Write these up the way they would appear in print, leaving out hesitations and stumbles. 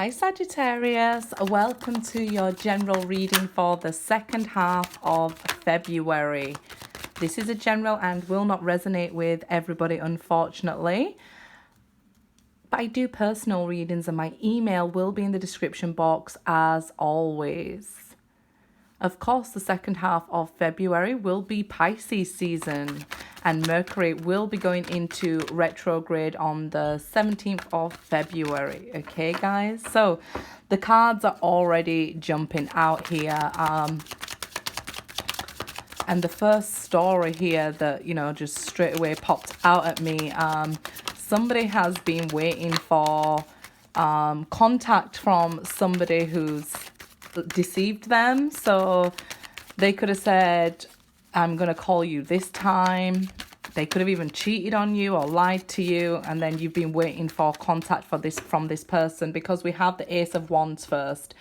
Hi Sagittarius, welcome to your general reading for the second half of February. This is a general and will not resonate with everybody, unfortunately. But I do personal readings and my email will be in the description box as always. Of course, the second half of February will be Pisces season and Mercury will be going into retrograde on the 17th of February. Okay, guys? So the cards are already jumping out here. And the first story here that, just straight away popped out at me. Somebody has been waiting for contact from somebody who's deceived them. So they could have said, I'm going to call you this time. They could have even cheated on you or lied to you. And then you've been waiting for contact from this person because we have the Ace of Wands first.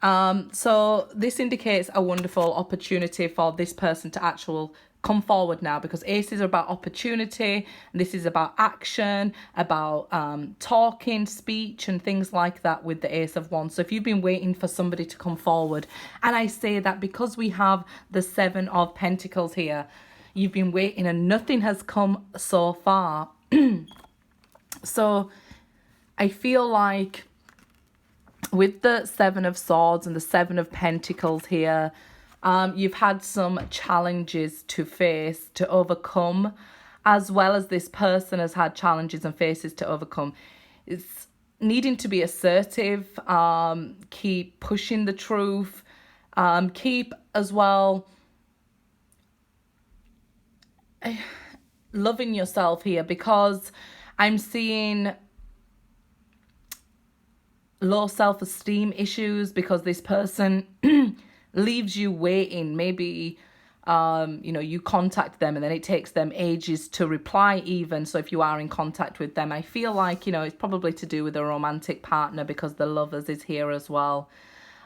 So this indicates a wonderful opportunity for this person to actually come forward now, because aces are about opportunity and this is about action, about talking, speech and things like that with the Ace of Wands. So if you've been waiting for somebody to come forward, and I say that because we have the Seven of Pentacles here, you've been waiting and nothing has come so far. So I feel like with the Seven of Swords and the Seven of Pentacles here, you've had some challenges to face, to overcome, as well as this person has had challenges and faces to overcome. It's needing to be assertive, keep pushing the truth, keep as well loving yourself here, because I'm seeing low self-esteem issues because this person leaves you waiting. Maybe you contact them and then it takes them ages to reply even. So if you are in contact with them, I feel like it's probably to do with a romantic partner because the Lovers is here as well.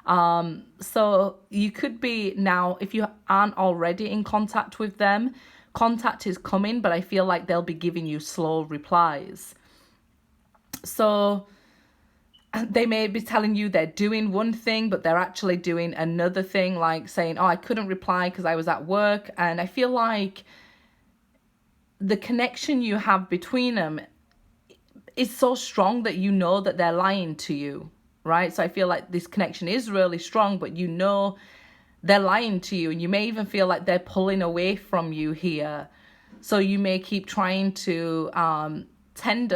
So you could be now, if you aren't already in contact with them, contact is coming, but I feel like they'll be giving you slow replies. So they may be telling you they're doing one thing, but they're actually doing another thing, like saying, oh, I couldn't reply because I was at work. And I feel like the connection you have between them is so strong that you know that they're lying to you, right? So I feel like this connection is really strong, but they're lying to you. And you may even feel like they're pulling away from you here. So you may keep trying to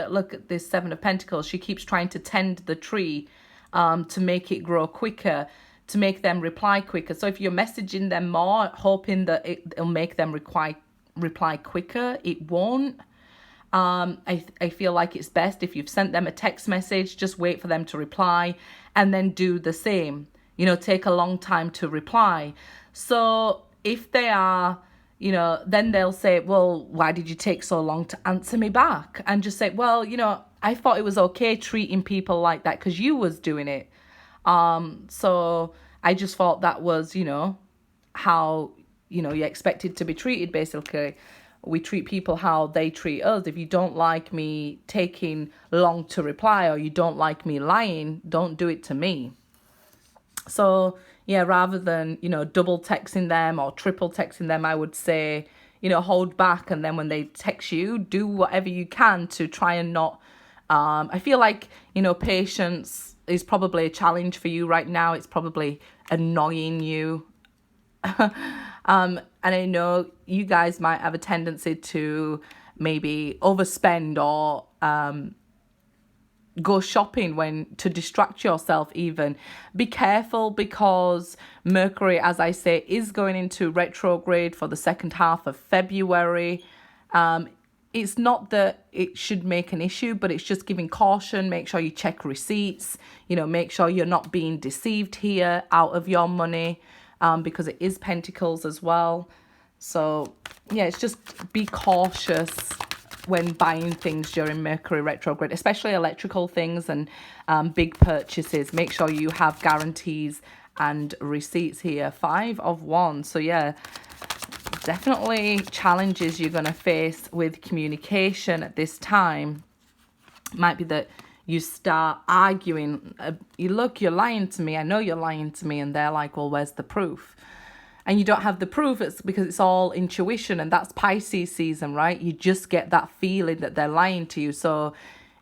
look at this Seven of Pentacles. She keeps trying to tend the tree to make it grow quicker, to make them reply quicker. So if you're messaging them more, hoping that it'll make them reply quicker, it won't. I feel like it's best if you've sent them a text message, just wait for them to reply and then do the same. Take a long time to reply. So if they are, then they'll say, well, why did you take so long to answer me back? And just say, well, I thought it was okay treating people like that because you was doing it. So I just thought that was, how, you expected to be treated, basically. We treat people how they treat us. If you don't like me taking long to reply or you don't like me lying, don't do it to me. So yeah, rather than, double texting them or triple texting them, I would say, hold back. And then when they text you, do whatever you can to try and not, I feel like, patience is probably a challenge for you right now. It's probably annoying you. And I know you guys might have a tendency to maybe overspend or, go shopping to distract yourself even. Be careful because Mercury, as I say, is going into retrograde for the second half of February. It's not that it should make an issue, but it's just giving caution. Make sure you check receipts, make sure you're not being deceived here out of your money, because it is Pentacles as well. So yeah, it's just be cautious when buying things during Mercury retrograde, especially electrical things and big purchases. Make sure you have guarantees and receipts here. Five of Wands. So yeah, definitely challenges you're going to face with communication at this time. Might be that you start arguing. You're lying to me. I know you're lying to me. And they're like, well, where's the proof? And you don't have the proof. It's because it's all intuition. And that's Pisces season, right? You just get that feeling that they're lying to you. So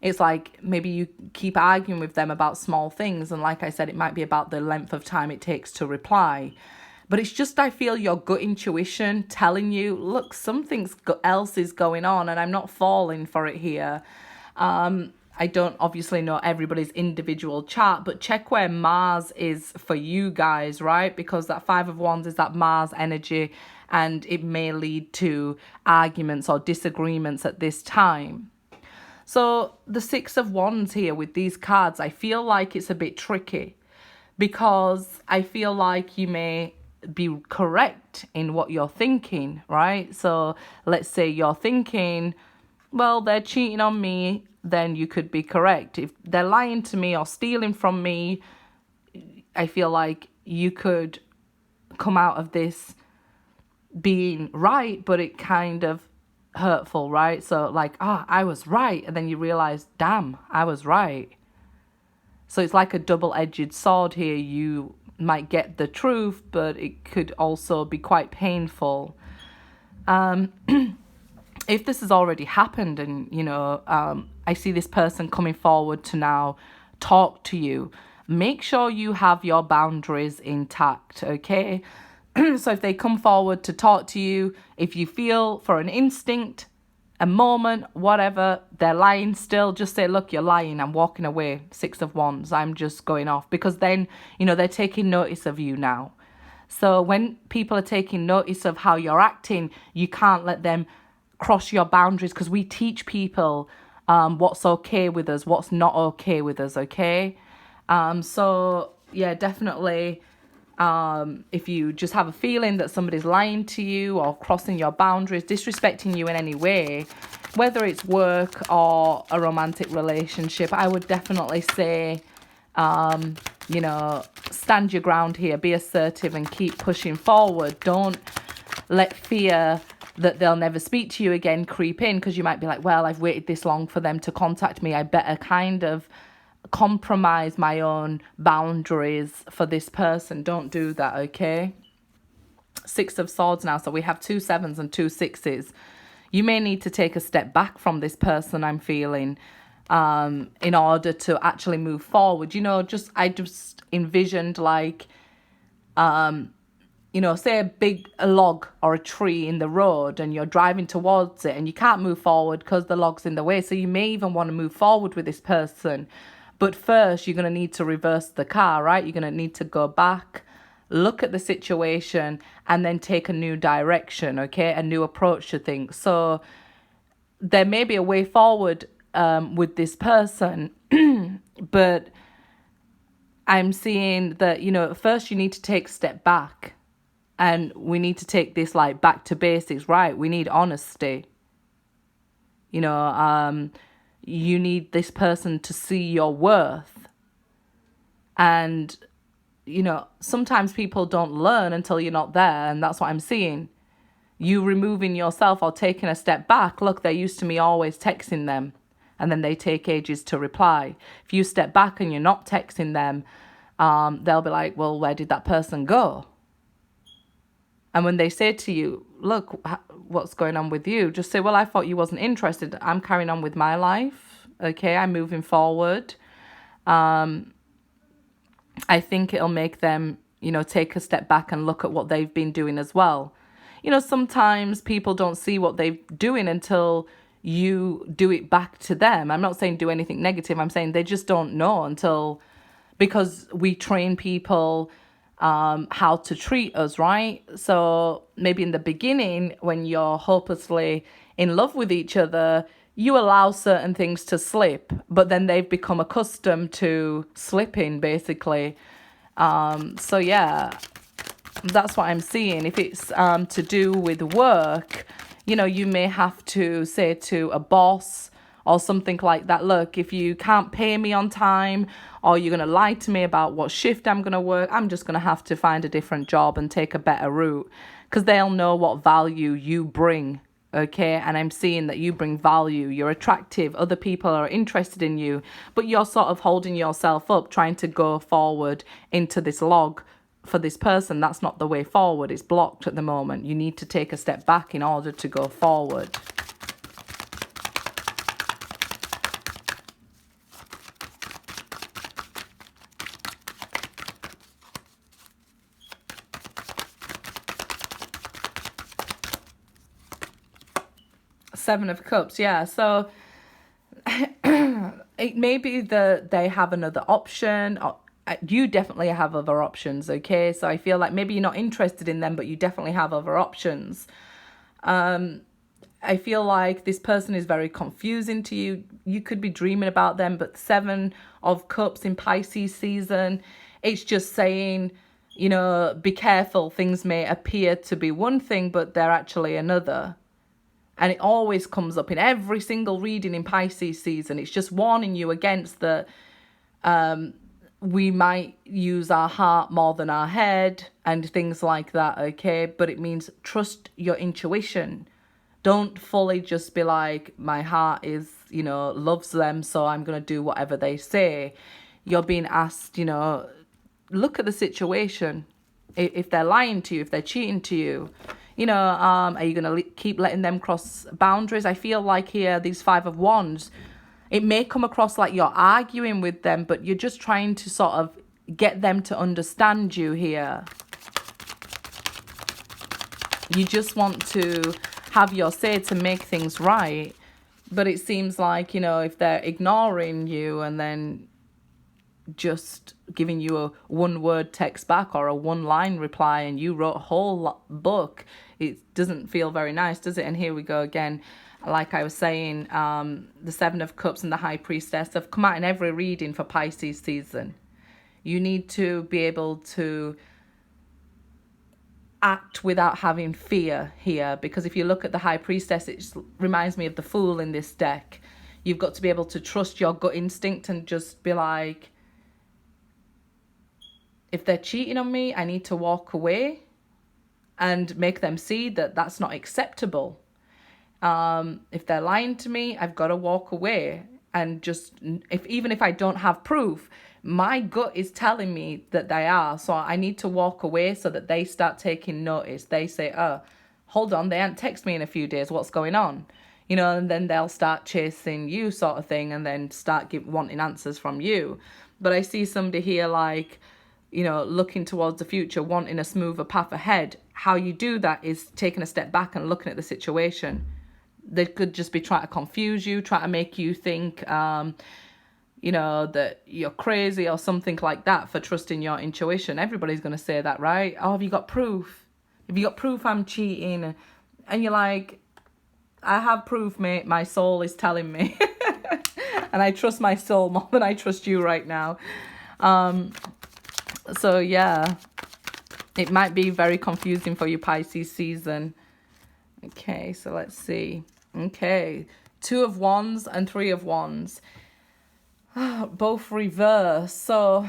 it's like maybe you keep arguing with them about small things. And like I said, it might be about the length of time it takes to reply. But it's just, I feel your gut intuition telling you, look, something else is going on and I'm not falling for it here. I don't obviously know everybody's individual chart, but check where Mars is for you guys, right? Because that Five of Wands is that Mars energy, and it may lead to arguments or disagreements at this time. So the Six of Wands here with these cards, I feel like it's a bit tricky because I feel like you may be correct in what you're thinking, right? So let's say you're thinking, well, they're cheating on me, then you could be correct. If they're lying to me or stealing from me, I feel like you could come out of this being right, but it kind of hurtful, right? So like, I was right, and then you realize, damn, I was right. So it's like a double-edged sword here. You might get the truth, but it could also be quite painful. If this has already happened and, I see this person coming forward to now talk to you, make sure you have your boundaries intact, okay? So if they come forward to talk to you, if you feel for an instinct, a moment, whatever, they're lying still, just say, look, you're lying, I'm walking away. Six of Wands, I'm just going off. Because then, they're taking notice of you now. So when people are taking notice of how you're acting, you can't let them cross your boundaries, because we teach people what's okay with us, what's not okay with us, okay? So, yeah, definitely... if you just have a feeling that somebody's lying to you or crossing your boundaries, disrespecting you in any way, whether it's work or a romantic relationship, I would definitely say, stand your ground here, be assertive and keep pushing forward. Don't let fear that they'll never speak to you again creep in, because you might be like, well, I've waited this long for them to contact me. I better kind of compromise my own boundaries for this person. Don't do that, okay? Six of Swords now. So we have 2 7s and 2 6s. You may need to take a step back from this person, I'm feeling, in order to actually move forward. I just envisioned like, say a log or a tree in the road, and you're driving towards it and you can't move forward because the log's in the way. So you may even want to move forward with this person. But first, you're going to need to reverse the car, right? You're going to need to go back, look at the situation, and then take a new direction, okay? A new approach to things. So there may be a way forward with this person, but I'm seeing that, first you need to take a step back, and we need to take this like back to basics, right? We need honesty. You need this person to see your worth. And, sometimes people don't learn until you're not there. And that's what I'm seeing. You removing yourself or taking a step back. Look, they're used to me always texting them, and then they take ages to reply. If you step back and you're not texting them, they'll be like, well, where did that person go? And when they say to you, look, what's going on with you? Just say, well, I thought you wasn't interested. I'm carrying on with my life. Okay, I'm moving forward. I think it'll make them, take a step back and look at what they've been doing as well. Sometimes people don't see what they're doing until you do it back to them. I'm not saying do anything negative. I'm saying they just don't know because we train people how to treat us, right? So maybe in the beginning, when you're hopelessly in love with each other, you allow certain things to slip, but then they've become accustomed to slipping, basically. So yeah, that's what I'm seeing. If it's to do with work, you may have to say to a boss or something like that, look, if you can't pay me on time, or you're going to lie to me about what shift I'm going to work, I'm just going to have to find a different job and take a better route, because they'll know what value you bring, okay? And I'm seeing that you bring value, you're attractive, other people are interested in you, but you're sort of holding yourself up, trying to go forward into this log for this person. That's not the way forward. It's blocked at the moment. You need to take a step back in order to go forward. Seven of Cups, yeah. So it may be that they have another option, or you definitely have other options, okay? So I feel like maybe you're not interested in them, but you definitely have other options. I feel like this person is very confusing to you. You could be dreaming about them, but Seven of Cups in Pisces season, it's just saying, you know, be careful. Things may appear to be one thing, but they're actually another. And it always comes up in every single reading in Pisces season. It's just warning you against that we might use our heart more than our head and things like that, okay? But it means trust your intuition. Don't fully just be like, my heart is, you know, loves them, so I'm going to do whatever they say. You're being asked, you know, look at the situation. If they're lying to you, if they're cheating to you, you know, are you going to keep letting them cross boundaries? I feel like here, these Five of Wands, it may come across like you're arguing with them, but you're just trying to sort of get them to understand you here. You just want to have your say to make things right. But it seems like, you know, if they're ignoring you and then just giving you a one-word text back or a one-line reply and you wrote a whole book, it doesn't feel very nice, does it? And here we go again. Like I was saying, the Seven of Cups and the High Priestess have come out in every reading for Pisces season. You need to be able to act without having fear here, because if you look at the High Priestess, it just reminds me of the Fool in this deck. You've got to be able to trust your gut instinct and just be like, if they're cheating on me, I need to walk away and make them see that that's not acceptable. If they're lying to me, I've got to walk away. And just, even if I don't have proof, my gut is telling me that they are. So I need to walk away so that they start taking notice. They say, oh, hold on, they haven't texted me in a few days. What's going on? You know, and then they'll start chasing you sort of thing and then start wanting answers from you. But I see somebody here like, you know, looking towards the future, wanting a smoother path ahead. How you do that is taking a step back and looking at the situation. They could just be trying to confuse you, try to make you think, you know, that you're crazy or something like that for trusting your intuition. Everybody's going to say that, right? Oh, have you got proof? Have you got proof I'm cheating? And you're like, I have proof, mate. My soul is telling me. And I trust my soul more than I trust you right now. So, yeah, it might be very confusing for you, Pisces season. Okay, so let's see. Okay, Two of Wands and Three of Wands. Both reverse. So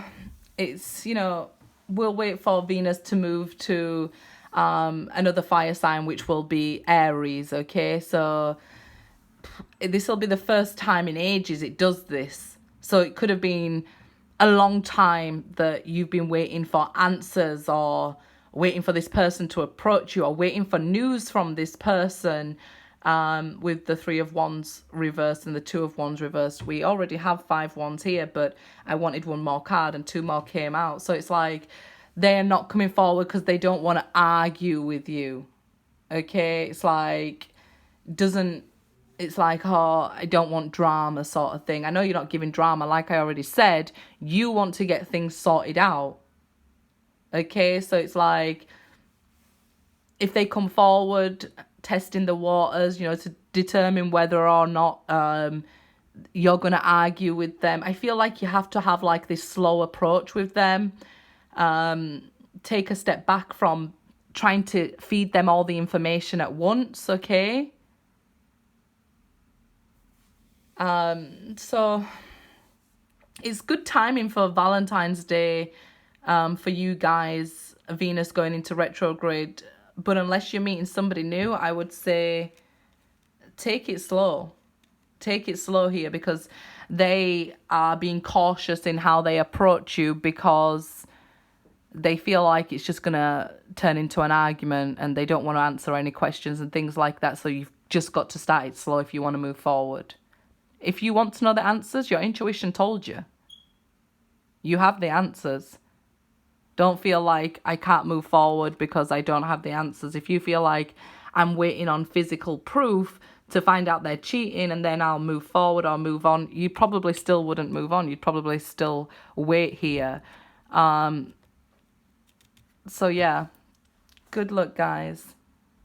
it's, you know, we'll wait for Venus to move to another fire sign, which will be Aries, okay? So this will be the first time in ages it does this. So it could have been a long time that you've been waiting for answers or waiting for this person to approach you or waiting for news from this person. With the Three of Wands reversed and the Two of Wands reversed. We already have Five Wands here, but I wanted one more card and two more came out. So it's like they're not coming forward because they don't want to argue with you. Okay, it's like, it's like, oh, I don't want drama sort of thing. I know you're not giving drama. Like I already said, you want to get things sorted out. Okay, so it's like, if they come forward, testing the waters, you know, to determine whether or not you're going to argue with them. I feel like you have to have like this slow approach with them. Take a step back from trying to feed them all the information at once, okay? So it's good timing for Valentine's Day for you guys, Venus going into retrograde. But unless you're meeting somebody new, I would say take it slow. Take it slow here, because they are being cautious in how they approach you, because they feel like it's just going to turn into an argument and they don't want to answer any questions and things like that. So you've just got to start it slow if you want to move forward. If you want to know the answers, your intuition told you. You have the answers. Don't feel like I can't move forward because I don't have the answers. If you feel like I'm waiting on physical proof to find out they're cheating and then I'll move forward or move on, you probably still wouldn't move on. You'd probably still wait here. So yeah, good luck, guys.